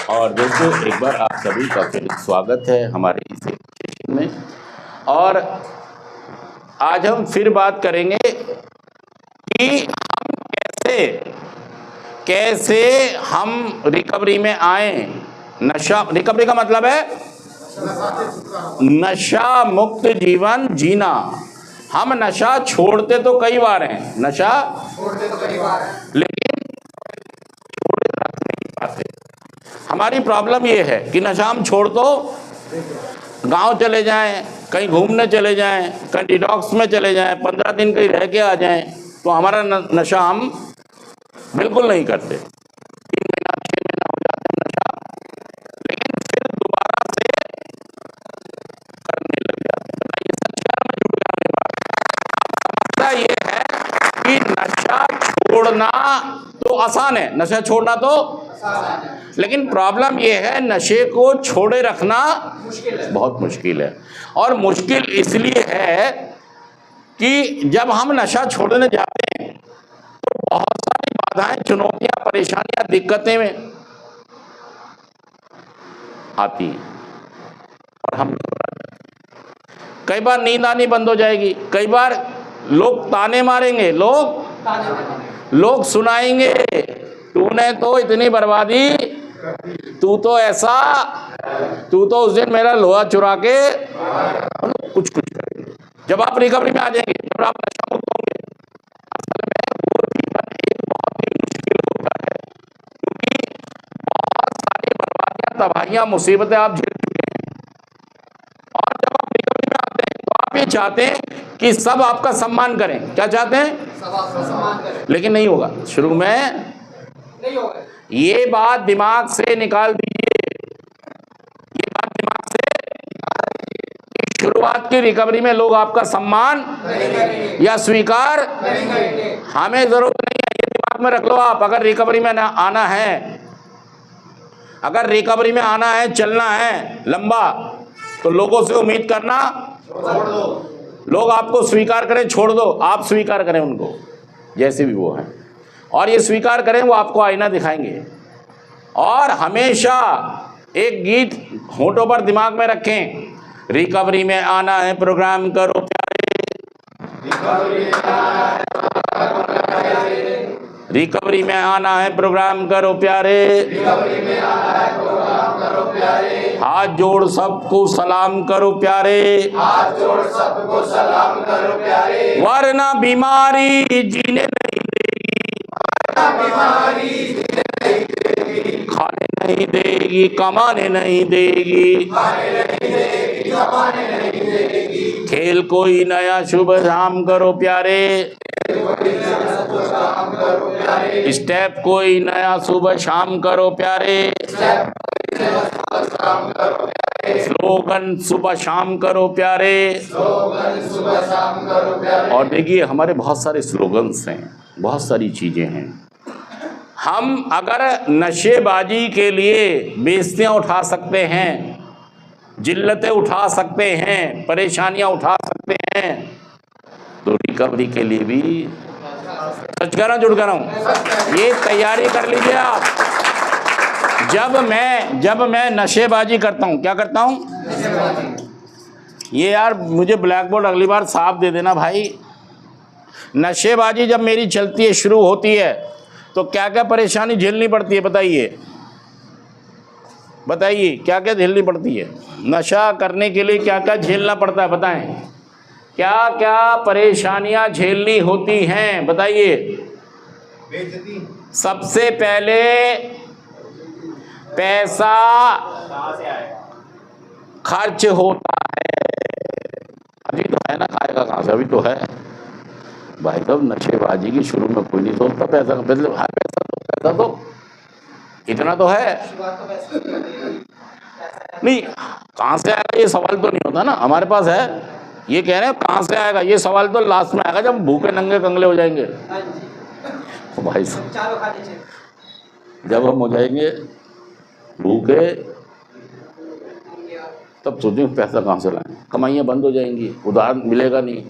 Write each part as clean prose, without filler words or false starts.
और दोस्तों एक बार आप सभी का फिर स्वागत है हमारे इस सेशन में। और आज हम फिर बात करेंगे कि हम कैसे हम रिकवरी में आए। नशा, रिकवरी का मतलब है नशा मुक्त जीवन जीना। हम नशा छोड़ते तो कई बार हैं, नशा छोड़ते तो कई बार हैं, लेकिन छोड़े रख नहीं पाते। हमारी प्रॉब्लम ये है कि नशा हम छोड़ तो गांव चले जाएं, कहीं घूमने चले जाएं, कहीं डिटॉक्स में चले जाएं, 15 दिन कहीं रह के आ जाएं, तो हमारा नशा हम बिल्कुल नहीं करते। 3 महीना 6 महीना हो जाते हैं नशा, लेकिन फिर दोबारा से करने लग जाते हैं। बताइए सच क्या में जुड़ गया मेरी बात? समस्या ये है कि नशा छोड़ना तो आसान है, नशा छोड़ना तो आसान है, लेकिन प्रॉब्लम ये है नशे को छोड़े रखना बहुत मुश्किल है। और मुश्किल इसलिए है कि जब हम नशा छोड़ने जाते हैं तो बहुत सारी बाधाएं, चुनौतियां, परेशानियां, दिक्कतें में आती हैं और हम कई बार नींद आनी बंद हो जाएगी, कई बार लोग ताने मारेंगे, लोग सुनाएंगे, तूने तो इतनी बर्बादी, तू तो ऐसा, तू तो उस दिन मेरा लोहा चुरा के, कुछ करेंगे। जब आप रिकवरी में आ जाएंगे, जब आप नशा मुक्त होंगे, असल में वो जीवन एक बहुत ही मुश्किल होता है, क्योंकि बहुत सारी बर्बादियां, तबाहियां, मुसीबतें आप झेल चुके हैं। और जब आप रिकवरी में आते हैं तो आप ये चाहते हैं कि सब आपका सम्मान करें। क्या चाहते हैं? सब आपका सम्मान करें। लेकिन नहीं होगा, शुरू में नहीं होगा। ये बात दिमाग से निकाल दीजिए, ये बात दिमाग से निकाल दीजिए। शुरुआत की रिकवरी में लोग आपका सम्मान या स्वीकार हमें जरूरत नहीं है, ये दिमाग में रख लो आप। अगर रिकवरी में आना है, अगर रिकवरी में आना है, चलना है लंबा, तो लोगों से उम्मीद करना छोड़ दो। लोग आपको स्वीकार करें छोड़ दो, आप स्वीकार करें उनको जैसे भी वो हैं, और ये स्वीकार करें, वो आपको आईना दिखाएंगे। और हमेशा एक गीत होठों पर दिमाग में रखें, रिकवरी में आना है प्रोग्राम करो प्यारे, रिकवरी में आना है प्रोग्राम करो प्यारे, हाथ जोड़ सबको सलाम करो प्यारे, हाथ जोड़ सबको सलाम करो प्यारे, वरना बीमारी जीने नहीं देगी, बीमारी जीने नहीं देगी, खाने नहीं देगी, कमाने नहीं देगी, खाने नहीं देगी, कमाने नहीं देगी। खेल कोई नया शुभ शाम करो प्यारे, स्टेप कोई नया सुबह शाम करो प्यारे, स्लोगन सुबह शाम करो प्यारे, सुबह शाम करो प्यारे। और देखिए हमारे बहुत सारे स्लोगन्स हैं, बहुत सारी चीजें हैं। हम अगर नशेबाजी के लिए बेइज्जतियां उठा सकते हैं, जिल्लतें उठा सकते हैं, परेशानियां उठा सकते हैं, तो रिकवरी के लिए भी सच कह रहा हूं, जुड़ कर रहा हूं, ये तैयारी कर लीजिए आप। जब मैं नशेबाजी करता हूं, क्या करता हूं? ये यार मुझे ब्लैक बोर्ड अगली बार साफ दे देना भाई। नशेबाजी जब मेरी चलती है, शुरू होती है, तो क्या क्या परेशानी झेलनी पड़ती है? बताइए क्या क्या झेलनी पड़ती है? नशा करने के लिए क्या क्या झेलना पड़ता है? बताएं, क्या क्या परेशानियां झेलनी होती हैं? बताइए। सबसे पहले पैसा खर्च होता है। अभी तो है ना, खाएगा कहां से? अभी तो है भाई साहब। नशेबाजी की शुरू में कोई नहीं सोचता पैसा का, पैसा तो इतना तो है नहीं, कहां से आएगा ये सवाल तो नहीं होता ना। हमारे पास है, ये कह रहे हैं कहां से आएगा, ये सवाल तो लास्ट में आएगा जब भूखे नंगे कंगले हो जाएंगे। तो भाई जब हम हो जाएंगे भूखे, तब सोचेंगे पैसा कहां से लाएं। कमाइयां बंद हो जाएंगी, उधार मिलेगा नहीं,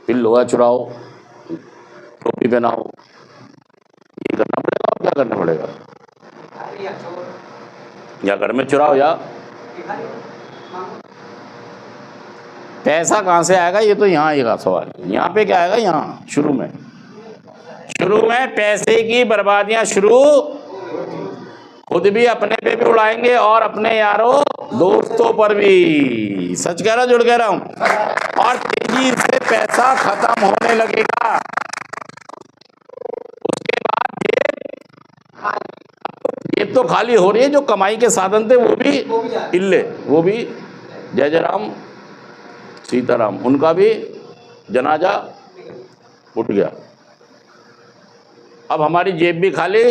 फिर लोहा चुराओ, टोपी पहनाओ, ये करना पड़ेगा। और क्या करना पड़ेगा? या घर में चुराओ या पैसा कहाँ से आएगा, ये तो यहाँ आएगा सवाल। यहाँ पे क्या आएगा, यहाँ शुरू में पैसे की बर्बादियां शुरू, खुद भी अपने पे भी उड़ाएंगे और अपने यारों दोस्तों पर भी। सच कह रहा, जुड़ कह रहा हूं। और तेजी से पैसा खत्म होने लगेगा। उसके बाद ये तो खाली हो रही है, जो कमाई के साधन थे वो भी इल्ले, वो भी जय जय राम सीताराम, उनका भी जनाजा उठ गया। अब हमारी जेब भी खाली।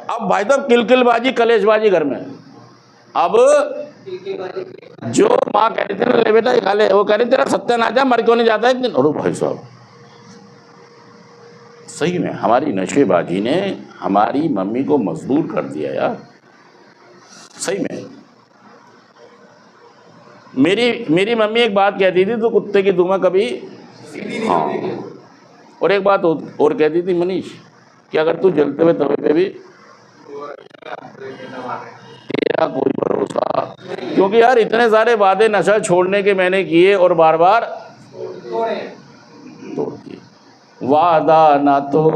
अब भाई साहब किलकिलबाजी कलेशबाजी घर में। अब जो माँ कह रही थी ना, ले बेटा ये खा ले, वो कह रही तेरा सत्यानाश मर क्यों नहीं जाता एक दिन। अरे भाई साहब, सही में हमारी नशेबाजी ने हमारी मम्मी को मजबूर कर दिया यार, सही में। मेरी मम्मी एक बात कहती थी, तो कुत्ते की दुमा कभी, हाँ, और एक बात और कहती थी मनीष कि अगर तू जलते हुए तवे पे भी तेरा कोई भरोसा, क्योंकि यार इतने सारे वादे नशा छोड़ने के मैंने किए और बार बार तोड़ दिए। वादा ना तोड़,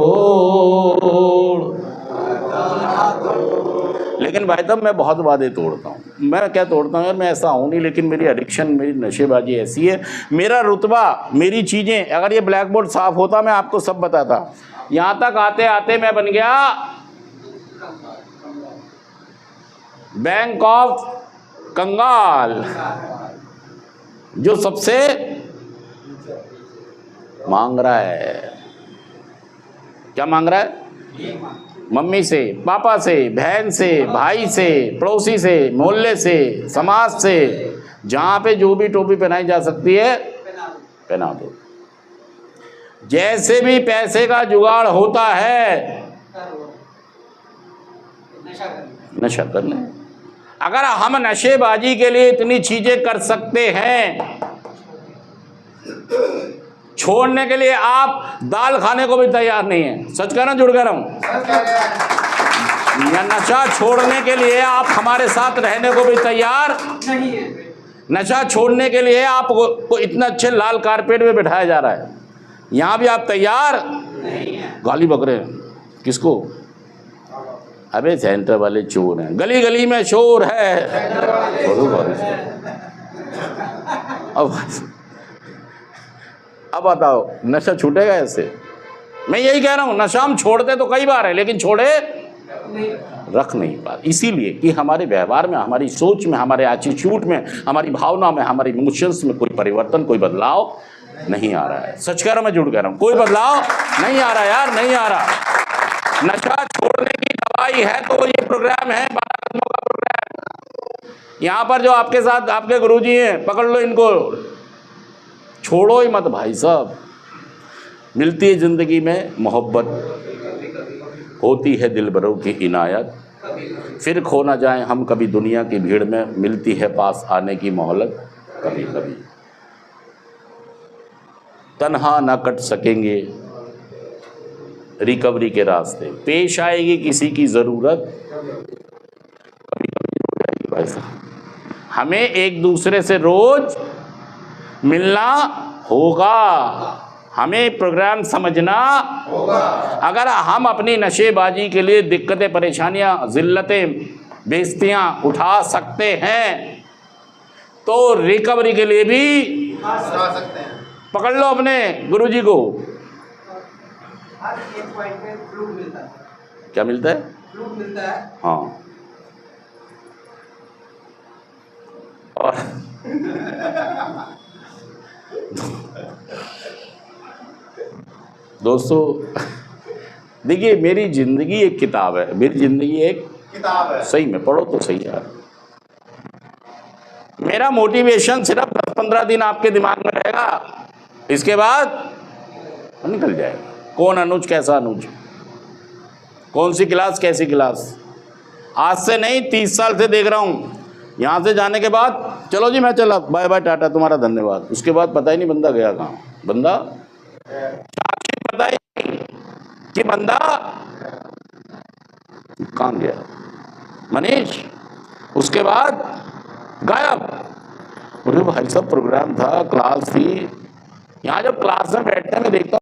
लेकिन भाई साहब मैं बहुत वादे तोड़ता हूँ। मैं क्या तोड़ता हूँ यार, मैं ऐसा हूँ नहीं, लेकिन मेरी एडिक्शन, मेरी नशेबाजी ऐसी है, मेरा रुतबा, मेरी चीज़ें, अगर ये ब्लैक बोर्ड साफ होता मैं आपको सब बताता। यहाँ तक आते आते मैं बन गया बैंक ऑफ कंगाल, जो सबसे मांग रहा है। क्या मांग रहा है? मम्मी से, पापा से, बहन से, भाई से, पड़ोसी से, मोहल्ले से, समाज से, जहां पे जो भी टोपी पहनाई जा सकती है पहना दो। जैसे भी पैसे का जुगाड़ होता है नशा कर लें। अगर हम नशेबाजी के लिए इतनी चीजें कर सकते हैं, छोड़ने के लिए आप दाल खाने को भी तैयार नहीं है। सच कहना, जुड़ कर रहा हूं। या नशा छोड़ने के लिए आप हमारे साथ रहने को भी तैयार नहीं है। नशा छोड़ने के लिए आपको इतना अच्छे लाल कारपेट में बिठाया जा रहा है, यहां भी आप तैयार नहीं है। गाली बक रहे हैं किसको? अबे सेंटर वाले चोर हैं, गली गली में शोर है। अब बताओ नशा छूटेगा ऐसे? मैं यही कह रहा हूं, नशा हम छोड़ते तो कई बार है, लेकिन छोड़े रख नहीं पाते, इसीलिए कि हमारे व्यवहार में, हमारी सोच में, हमारे एटीट्यूड में, हमारी भावना में, हमारी इमोशंस में कोई परिवर्तन, कोई बदलाव नहीं आ रहा है। सच कह रहा हूं, मैं झूठ कह रहा हूं, कोई बदलाव नहीं आ रहा यार, नहीं आ रहा। नशा छोड़ने की दवाई है तो ये प्रोग्राम है, 12 कदमों का प्रोग्राम। यहाँ पर जो आपके साथ आपके गुरुजी हैं, पकड़ लो इनको, छोड़ो ही मत भाई साहब। मिलती है जिंदगी में मोहब्बत, होती है दिलबरों की इनायत, फिर खो ना जाएं हम कभी दुनिया की भीड़ में, मिलती है पास आने की मोहलत कभी कभी। तन्हा ना कट सकेंगे रिकवरी के रास्ते, पेश आएगी किसी की ज़रूरत कभी कभी हो जाएगी भाई साहब। हमें एक दूसरे से रोज मिलना होगा, हमें प्रोग्राम समझना होगा। अगर हम अपनी नशेबाजी के लिए दिक्कतें, परेशानियां, जिल्लतें, बेइज्जतियां उठा सकते हैं, तो रिकवरी के लिए भी उठा सकते हैं। पकड़ लो अपने गुरुजी को। हर एक पॉइंट में फ्लूक मिलता है। क्या मिलता है? फ्लूक मिलता है। हाँ। और दोस्तों देखिए, मेरी जिंदगी एक किताब है, मेरी जिंदगी एक किताब है, सही में पढ़ो तो सही यार। मेरा मोटिवेशन सिर्फ 10-15 दिन आपके दिमाग में रहेगा, इसके बाद निकल जाएगा। कौन अनुज, कैसा अनुज, कौन सी क्लास, कैसी क्लास। आज से नहीं, 30 साल से देख रहा हूँ। यहाँ से जाने के बाद चलो जी मैं चला, बाय बाय, टाटा, तुम्हारा धन्यवाद। उसके बाद पता ही नहीं बंदा गया कहाँ। बंदा पता ही नहीं कि बंदा कहाँ गया मनीष? उसके बाद गायब। बोले भाई साहब प्रोग्राम था, क्लास थी। यहाँ जब क्लास में बैठते हैं मैं देखता हूँ